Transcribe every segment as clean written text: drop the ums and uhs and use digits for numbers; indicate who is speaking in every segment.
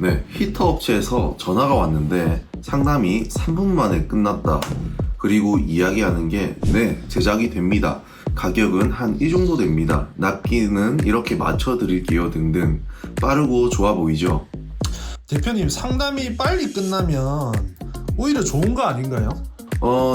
Speaker 1: 네, 히터 업체에서 전화가 왔는데 상담이 3분 만에 끝났다. 그리고 이야기하는 게 네, 제작이 됩니다. 가격은 한 이 정도 됩니다. 납기는 이렇게 맞춰 드릴게요 등등. 빠르고 좋아 보이죠?
Speaker 2: 대표님, 상담이 빨리 끝나면 오히려 좋은 거 아닌가요?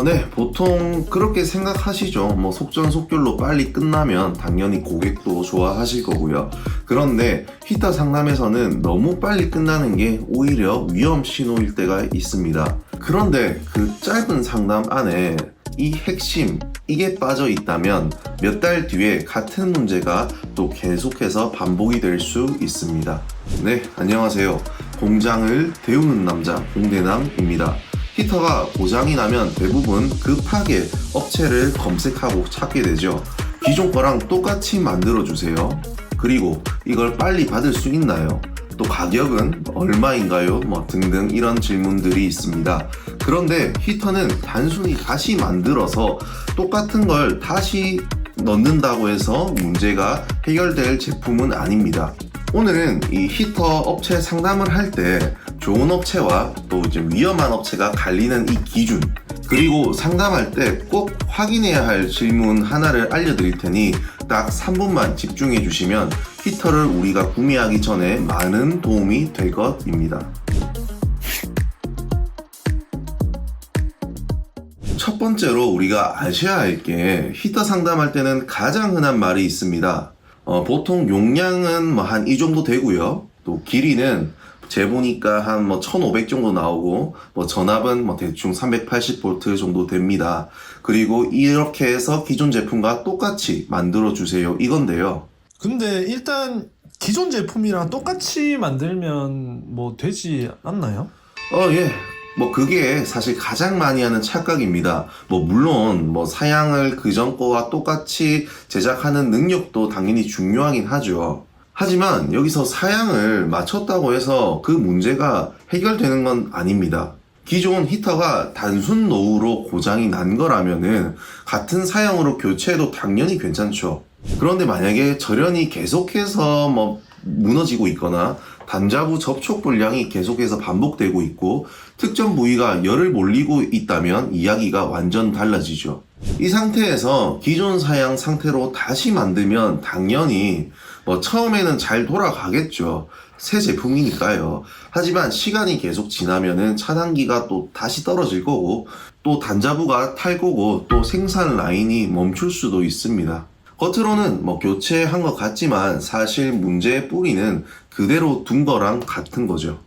Speaker 1: 네, 보통 그렇게 생각하시죠. 뭐 속전속결로 빨리 끝나면 당연히 고객도 좋아하실 거고요. 그런데 히터 상담에서는 너무 빨리 끝나는 게 오히려 위험 신호일 때가 있습니다. 그런데 그 짧은 상담 안에 이 핵심, 이게 빠져 있다면 몇 달 뒤에 같은 문제가 또 계속해서 반복이 될 수 있습니다. 네, 안녕하세요. 공장을 데우는 남자 공대남입니다. 히터가 고장이 나면 대부분 급하게 업체를 검색하고 찾게 되죠. 기존 거랑 똑같이 만들어주세요. 그리고 이걸 빨리 받을 수 있나요? 또 가격은 얼마인가요? 등등 이런 질문들이 있습니다. 그런데 히터는 단순히 다시 만들어서 똑같은 걸 다시 넣는다고 해서 문제가 해결될 제품은 아닙니다. 오늘은 이 히터 업체 상담을 할 때 좋은 업체와 또 이제 위험한 업체가 갈리는 이 기준, 그리고 상담할 때 꼭 확인해야 할 질문 하나를 알려드릴 테니 딱 3분만 집중해 주시면 히터를 우리가 구매하기 전에 많은 도움이 될 것입니다. 첫 번째로 우리가 아셔야 할 게 히터 상담할 때는 가장 흔한 말이 있습니다. 보통 용량은 한 이 정도 되고요. 또 길이는 재보니까 한 1500 정도 나오고 전압은 대충 380V 정도 됩니다. 그리고 이렇게 해서 기존 제품과 똑같이 만들어 주세요, 이건데요.
Speaker 2: 근데 일단 기존 제품이랑 똑같이 만들면 되지 않나요?
Speaker 1: 예. 그게 사실 가장 많이 하는 착각입니다. 물론 사양을 그전 거와 똑같이 제작하는 능력도 당연히 중요하긴 하죠. 하지만 여기서 사양을 맞췄다고 해서 그 문제가 해결되는 건 아닙니다. 기존 히터가 단순 노후로 고장이 난 거라면은 같은 사양으로 교체해도 당연히 괜찮죠. 그런데 만약에 절연이 계속해서 무너지고 있거나 단자부 접촉 불량이 계속해서 반복되고 있고 특정 부위가 열을 몰리고 있다면 이야기가 완전 달라지죠. 이 상태에서 기존 사양 상태로 다시 만들면 당연히 처음에는 잘 돌아가겠죠. 새 제품이니까요. 하지만 시간이 계속 지나면은 차단기가 또 다시 떨어질 거고 또 단자부가 탈 거고 또 생산 라인이 멈출 수도 있습니다. 겉으로는 교체한 것 같지만 사실 문제의 뿌리는 그대로 둔 거랑 같은 거죠.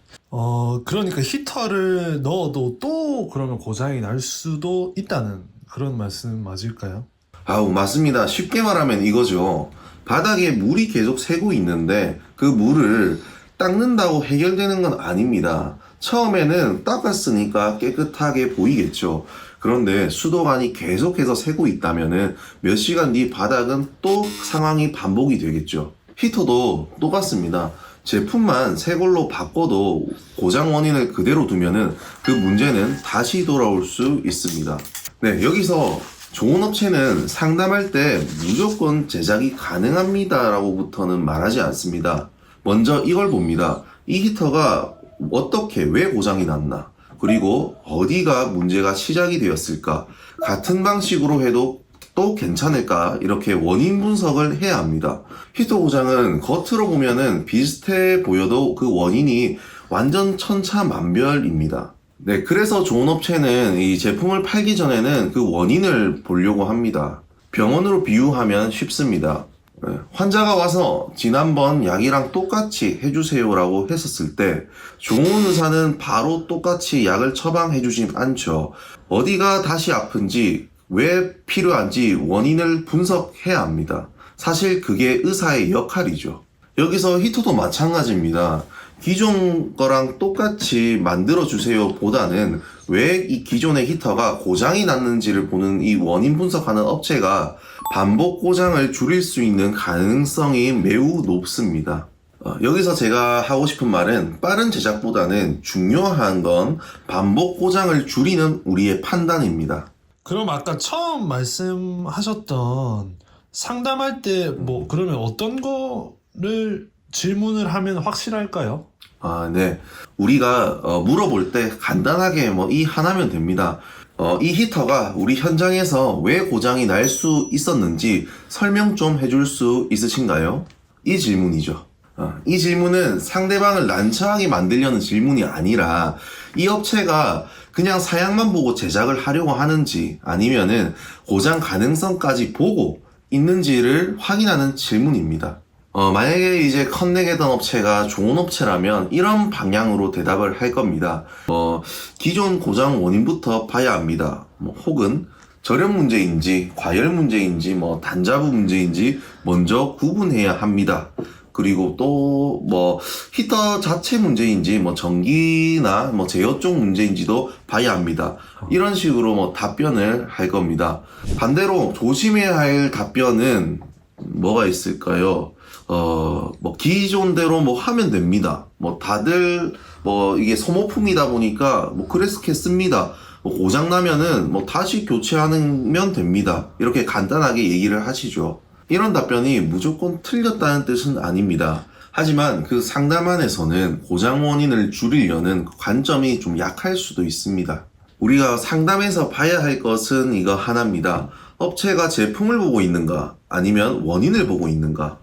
Speaker 2: 그러니까 히터를 넣어도 또 그러면 고장이 날 수도 있다는 그런 말씀 맞을까요?
Speaker 1: 맞습니다. 쉽게 말하면 이거죠. 바닥에 물이 계속 새고 있는데 그 물을 닦는다고 해결되는 건 아닙니다. 처음에는 닦았으니까 깨끗하게 보이겠죠. 그런데 수도관이 계속해서 새고 있다면은 몇 시간 뒤 바닥은 또 상황이 반복이 되겠죠. 히터도 똑같습니다. 제품만 새 걸로 바꿔도 고장 원인을 그대로 두면은 그 문제는 다시 돌아올 수 있습니다. 네, 여기서 좋은 업체는 상담할 때 무조건 제작이 가능합니다 라고부터는 말하지 않습니다. 먼저 이걸 봅니다. 이 히터가 어떻게, 왜 고장이 났나? 그리고 어디가 문제가 시작이 되었을까? 같은 방식으로 해도 또 괜찮을까? 이렇게 원인 분석을 해야 합니다. 히터 고장은 겉으로 보면은 비슷해 보여도 그 원인이 완전 천차만별입니다. 네, 그래서 좋은 업체는 이 제품을 팔기 전에는 그 원인을 보려고 합니다. 병원으로 비유하면 쉽습니다. 환자가 와서 지난번 약이랑 똑같이 해주세요 라고 했었을 때 좋은 의사는 바로 똑같이 약을 처방해 주진 않죠. 어디가 다시 아픈지, 왜 필요한지 원인을 분석해야 합니다. 사실 그게 의사의 역할이죠. 여기서 히터도 마찬가지입니다. 기존 거랑 똑같이 만들어주세요 보다는 왜 이 기존의 히터가 고장이 났는지를 보는 이 원인 분석하는 업체가 반복 고장을 줄일 수 있는 가능성이 매우 높습니다. 여기서 제가 하고 싶은 말은 빠른 제작보다는 중요한 건 반복 고장을 줄이는 우리의 판단입니다.
Speaker 2: 그럼 아까 처음 말씀하셨던 상담할 때 그러면 어떤 거를 질문을 하면 확실할까요?
Speaker 1: 네. 우리가 물어볼 때 간단하게 뭐 이 하나면 됩니다. 이 히터가 우리 현장에서 왜 고장이 날 수 있었는지 설명 좀 해줄 수 있으신가요? 이 질문이죠. 이 질문은 상대방을 난처하게 만들려는 질문이 아니라 이 업체가 그냥 사양만 보고 제작을 하려고 하는지 아니면은 고장 가능성까지 보고 있는지를 확인하는 질문입니다. 만약에 이제 컨넥했던 업체가 좋은 업체라면 이런 방향으로 대답을 할 겁니다. 기존 고장 원인부터 봐야 합니다. 혹은 절연 문제인지, 과열 문제인지, 단자부 문제인지 먼저 구분해야 합니다. 그리고 또 히터 자체 문제인지, 전기나 제어 쪽 문제인지도 봐야 합니다. 이런 식으로 답변을 할 겁니다. 반대로 조심해야 할 답변은 뭐가 있을까요? 기존대로 하면 됩니다. 다들 이게 소모품이다 보니까 그랬겠습니다. 고장나면은 다시 교체하면 됩니다. 이렇게 간단하게 얘기를 하시죠. 이런 답변이 무조건 틀렸다는 뜻은 아닙니다. 하지만 그 상담안에서는 고장 원인을 줄이려는 관점이 좀 약할 수도 있습니다. 우리가 상담에서 봐야 할 것은 이거 하나입니다. 업체가 제품을 보고 있는가? 아니면 원인을 보고 있는가?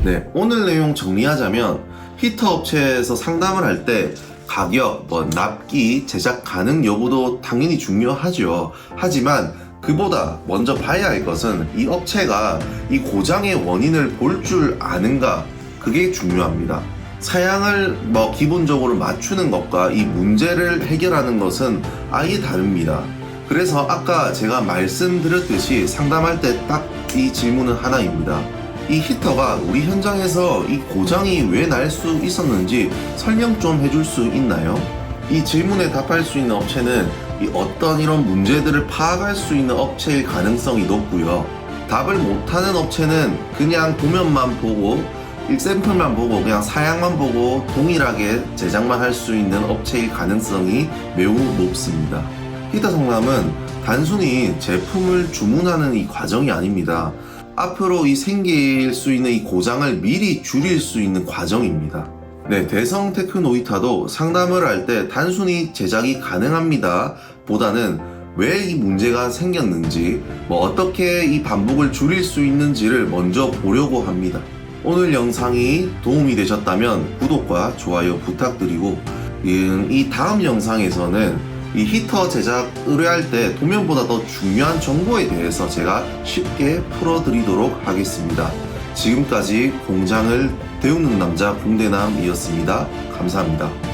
Speaker 1: 네, 오늘 내용 정리하자면 히터 업체에서 상담을 할 때 가격, 납기, 제작 가능 여부도 당연히 중요하죠. 하지만 그보다 먼저 봐야 할 것은 이 업체가 이 고장의 원인을 볼 줄 아는가? 그게 중요합니다. 사양을 기본적으로 맞추는 것과 이 문제를 해결하는 것은 아예 다릅니다. 그래서 아까 제가 말씀드렸듯이 상담할 때 딱 이 질문은 하나입니다. 이 히터가 우리 현장에서 이 고장이 왜 날 수 있었는지 설명 좀 해줄 수 있나요? 이 질문에 답할 수 있는 업체는 어떤 이런 문제들을 파악할 수 있는 업체일 가능성이 높고요. 답을 못하는 업체는 그냥 도면만 보고 샘플만 보고 그냥 사양만 보고 동일하게 제작만 할 수 있는 업체일 가능성이 매우 높습니다. 히터 상담은 단순히 제품을 주문하는 이 과정이 아닙니다. 앞으로 생길 수 있는 이 고장을 미리 줄일 수 있는 과정입니다. 네, 대성 테크노이타도 상담을 할 때 단순히 제작이 가능합니다 보다는 왜 이 문제가 생겼는지, 어떻게 이 반복을 줄일 수 있는지를 먼저 보려고 합니다. 오늘 영상이 도움이 되셨다면 구독과 좋아요 부탁드리고, 이 다음 영상에서는 이 히터 제작 의뢰할 때 도면보다 더 중요한 정보에 대해서 제가 쉽게 풀어드리도록 하겠습니다. 지금까지 공장을 배우는 남자 공대남이었습니다. 감사합니다.